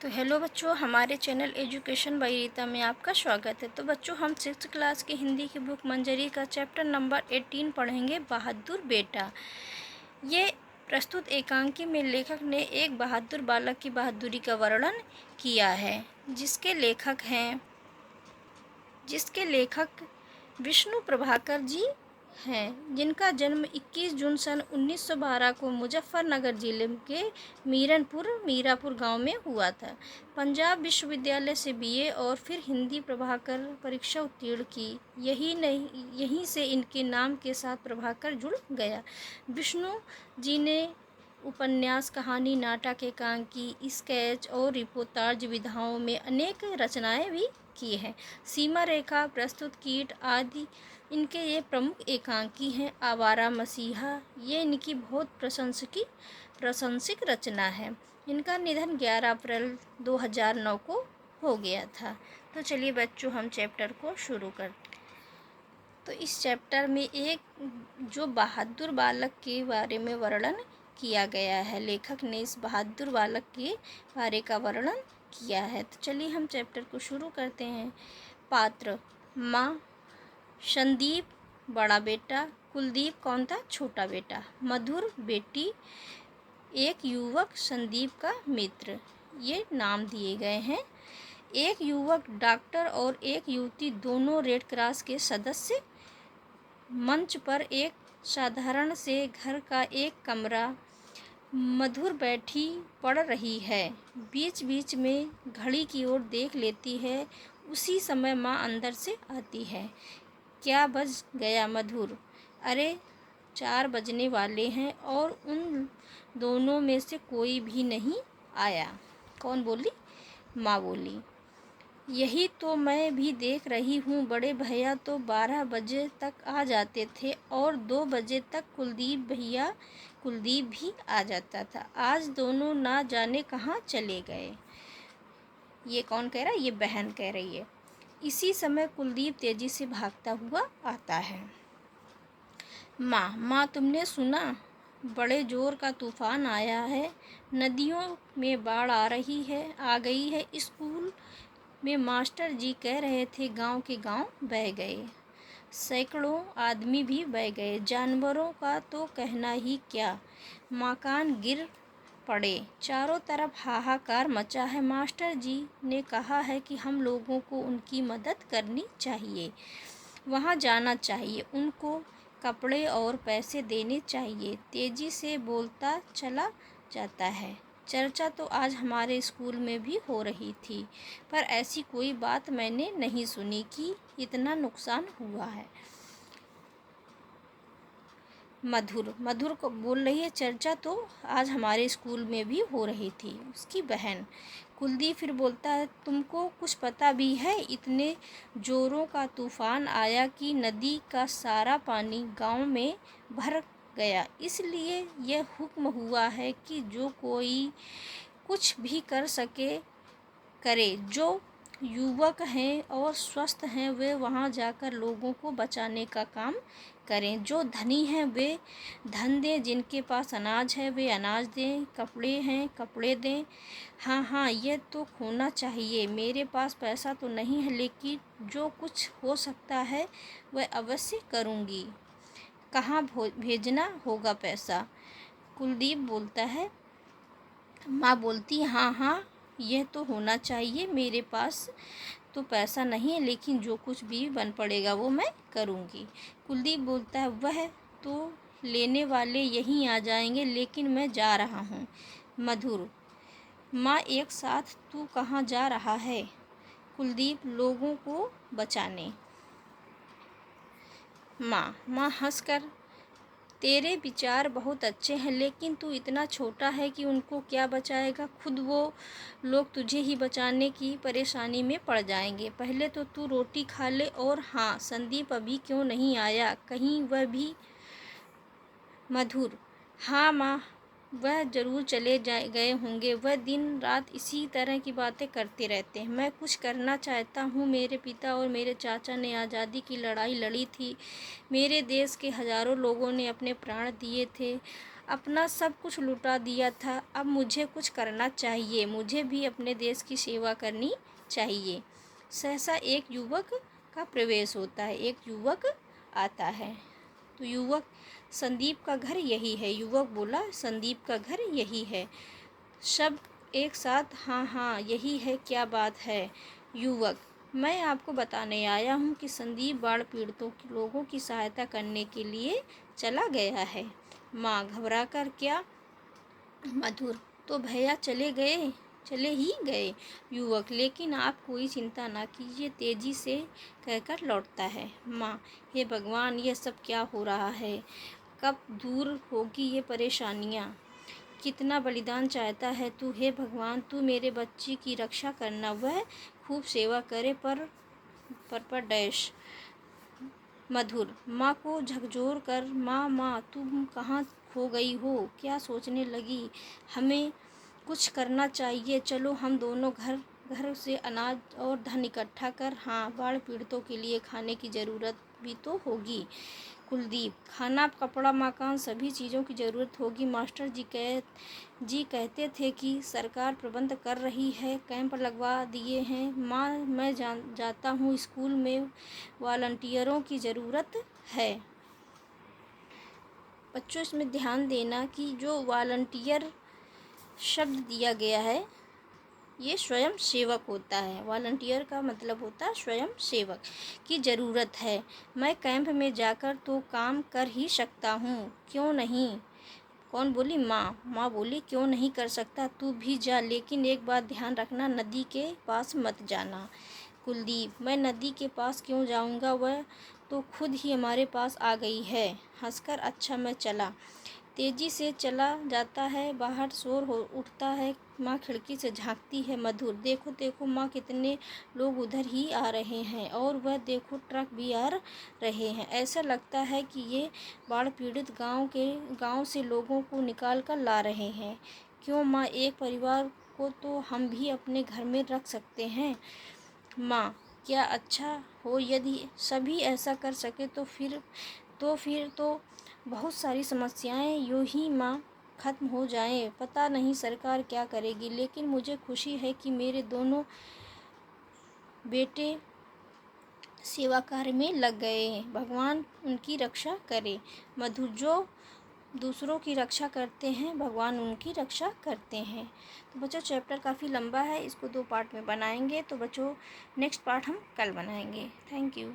तो हेलो बच्चों, हमारे चैनल एजुकेशन बाय रीता में आपका स्वागत है। तो बच्चों, हम 6th क्लास की हिंदी की बुक मंजरी का चैप्टर नंबर 18 पढ़ेंगे, बहादुर बेटा। ये प्रस्तुत एकांकी में लेखक ने एक बहादुर बालक की बहादुरी का वर्णन किया है, जिसके लेखक विष्णु प्रभाकर जी हैं, जिनका जन्म 21 जून सन 1912 को मुजफ्फरनगर जिले के मीरापुर गांव में हुआ था। पंजाब विश्वविद्यालय से बीए और फिर हिंदी प्रभाकर परीक्षा उत्तीर्ण की। यहीं से इनके नाम के साथ प्रभाकर जुड़ गया। विष्णु जी ने उपन्यास, कहानी, नाटक, एकांकी, स्केच और रिपोर्टाज विधाओं में अनेक रचनाएं भी की हैं। सीमा रेखा, प्रस्तुत कीट आदि इनके ये प्रमुख एकांकी हैं। आवारा मसीहा ये इनकी बहुत प्रशंसित रचना है। इनका निधन 11 अप्रैल 2009 को हो गया था। तो चलिए बच्चों, हम चैप्टर को शुरू करते। तो इस चैप्टर में एक जो बहादुर बालक के बारे में वर्णन किया गया है, लेखक ने इस बहादुर बालक के बारे का वर्णन किया है। तो चलिए हम चैप्टर को शुरू करते हैं। पात्र: माँ, संदीप बड़ा बेटा, कुलदीप कौन था? छोटा बेटा, मधुर बेटी, एक युवक संदीप का मित्र, ये नाम दिए गए हैं। एक युवक डॉक्टर और एक युवती दोनों रेड क्रॉस के सदस्य। मंच पर एक साधारण से घर का एक कमरा। मधुर बैठी पढ़ रही है, बीच बीच में घड़ी की ओर देख लेती है। उसी समय माँ अंदर से आती है। क्या बज गया मधुर? अरे 4 बजने वाले हैं और उन दोनों में से कोई भी नहीं आया। कौन बोली? माँ बोली। यही तो मैं भी देख रही हूँ। बड़े भैया तो 12 बजे तक आ जाते थे और 2 बजे तक कुलदीप भी आ जाता था। आज दोनों ना जाने कहाँ चले गए। ये कौन कह रहा है? ये बहन कह रही है। इसी समय कुलदीप तेजी से भागता हुआ आता है। माँ, तुमने सुना? बड़े जोर का तूफान आया है। नदियों में बाढ़ आ गई है। स्कूल में मास्टर जी कह रहे थे गांव के गांव बह गए। सैकड़ों आदमी भी बह गए। जानवरों का तो कहना ही क्या, मकान गिर पड़े। चारों तरफ हाहाकार मचा है। मास्टर जी ने कहा है कि हम लोगों को उनकी मदद करनी चाहिए, वहाँ जाना चाहिए, उनको कपड़े और पैसे देने चाहिए। तेजी से बोलता चला जाता है। चर्चा तो आज हमारे स्कूल में भी हो रही थी, पर ऐसी कोई बात मैंने नहीं सुनी कि इतना नुकसान हुआ है। मधुर को बोल रही है, चर्चा तो आज हमारे स्कूल में भी हो रही थी। उसकी बहन कुलदीप फिर बोलता है, तुमको कुछ पता भी है? इतने जोरों का तूफान आया कि नदी का सारा पानी गांव में भर गया। इसलिए यह हुक्म हुआ है कि जो कोई कुछ भी कर सके करे। जो युवक हैं और स्वस्थ हैं वे वहां जाकर लोगों को बचाने का काम करें। जो धनी हैं वे धन दें, जिनके पास अनाज है वे अनाज दें, कपड़े हैं कपड़े दें। हाँ, यह तो होना चाहिए। मेरे पास पैसा तो नहीं है, लेकिन जो कुछ हो सकता है वह अवश्य करूँगी। कहाँ भेजना होगा पैसा? कुलदीप बोलता है। माँ बोलती, हाँ, यह तो होना चाहिए। मेरे पास तो पैसा नहीं है, लेकिन जो कुछ भी बन पड़ेगा वो मैं करूँगी। कुलदीप बोलता है, वह तो लेने वाले यहीं आ जाएंगे, लेकिन मैं जा रहा हूँ। मधुर: माँ, एक साथ तू कहाँ जा रहा है? कुलदीप: लोगों को बचाने। माँ हंसकर, तेरे विचार बहुत अच्छे हैं, लेकिन तू इतना छोटा है कि उनको क्या बचाएगा? खुद वो लोग तुझे ही बचाने की परेशानी में पड़ जाएंगे। पहले तो तू रोटी खा ले। और हाँ, संदीप अभी क्यों नहीं आया? कहीं वह भी? मधुर: हाँ माँ, वह जरूर चले गए होंगे। वह दिन रात इसी तरह की बातें करते रहते हैं। मैं कुछ करना चाहता हूँ। मेरे पिता और मेरे चाचा ने आज़ादी की लड़ाई लड़ी थी। मेरे देश के हज़ारों लोगों ने अपने प्राण दिए थे। अपना सब कुछ लुटा दिया था, अब मुझे कुछ करना चाहिए, मुझे भी अपने देश की सेवा करनी चाहिए। सहसा एक युवक का प्रवेश होता है, एक युवक आता है। तो युवक, संदीप का घर यही है। युवक बोला, संदीप का घर यही है। सब एक साथ, हाँ हाँ यही है, क्या बात है। युवक, मैं आपको बताने आया हूँ कि संदीप बाढ़ पीड़ितों के लोगों की सहायता करने के लिए चला गया है। माँ, घबरा कर क्या? मधुर, तो भैया चले ही गए। युवक, लेकिन आप कोई चिंता ना कीजिए, तेजी से कहकर लौटता है। माँ, हे भगवान, ये सब क्या हो रहा है? कब दूर होगी ये परेशानियाँ? कितना बलिदान चाहता है तू, हे भगवान, तू मेरे बच्ची की रक्षा करना, वह खूब सेवा करे पर डैश। मधुर, माँ को झकझोर कर, माँ तुम कहाँ खो गई हो? क्या सोचने लगी? हमें कुछ करना चाहिए, चलो हम दोनों घर घर से अनाज और धन इकट्ठा कर, हाँ, बाढ़ पीड़ितों के लिए खाने की ज़रूरत भी तो होगी। कुलदीप, खाना, कपड़ा, मकान, सभी चीज़ों की ज़रूरत होगी। मास्टर जी कहते थे कि सरकार प्रबंध कर रही है, कैंप लगवा दिए हैं। माँ, मैं जाता हूँ, स्कूल में वॉलंटियरों की ज़रूरत है। बच्चों, इसमें ध्यान देना कि जो वॉलंटियर शब्द दिया गया है, ये स्वयं सेवक होता है। वॉलंटियर का मतलब होता है स्वयं सेवक की ज़रूरत है। मैं कैंप में जाकर तो काम कर ही सकता हूँ, क्यों नहीं? कौन बोली? माँ। माँ बोली, क्यों नहीं कर सकता, तू भी जा, लेकिन एक बात ध्यान रखना, नदी के पास मत जाना। कुलदीप, मैं नदी के पास क्यों जाऊँगा, वह तो खुद ही हमारे पास आ गई है। हंसकर, अच्छा मैं चला। तेजी से चला जाता है, बाहर शोर हो उठता है। माँ खिड़की से झांकती है। मधुर, देखो देखो माँ, कितने लोग उधर ही आ रहे हैं, और वह देखो ट्रक भी आ रहे हैं। ऐसा लगता है कि ये बाढ़ पीड़ित गांव से लोगों को निकाल कर ला रहे हैं। क्यों माँ, एक परिवार को तो हम भी अपने घर में रख सकते हैं। माँ, क्या अच्छा हो यदि सभी ऐसा कर सके, तो फिर बहुत सारी समस्याएं यूं ही माँ ख़त्म हो जाएं। पता नहीं सरकार क्या करेगी, लेकिन मुझे खुशी है कि मेरे दोनों बेटे सेवा कार्य में लग गए हैं। भगवान उनकी रक्षा करे। मधु, जो दूसरों की रक्षा करते हैं, भगवान उनकी रक्षा करते हैं। तो बच्चों, चैप्टर काफ़ी लंबा है, इसको 2 पार्ट में बनाएंगे। तो बच्चों, नेक्स्ट पार्ट हम कल बनाएंगे। Thank you.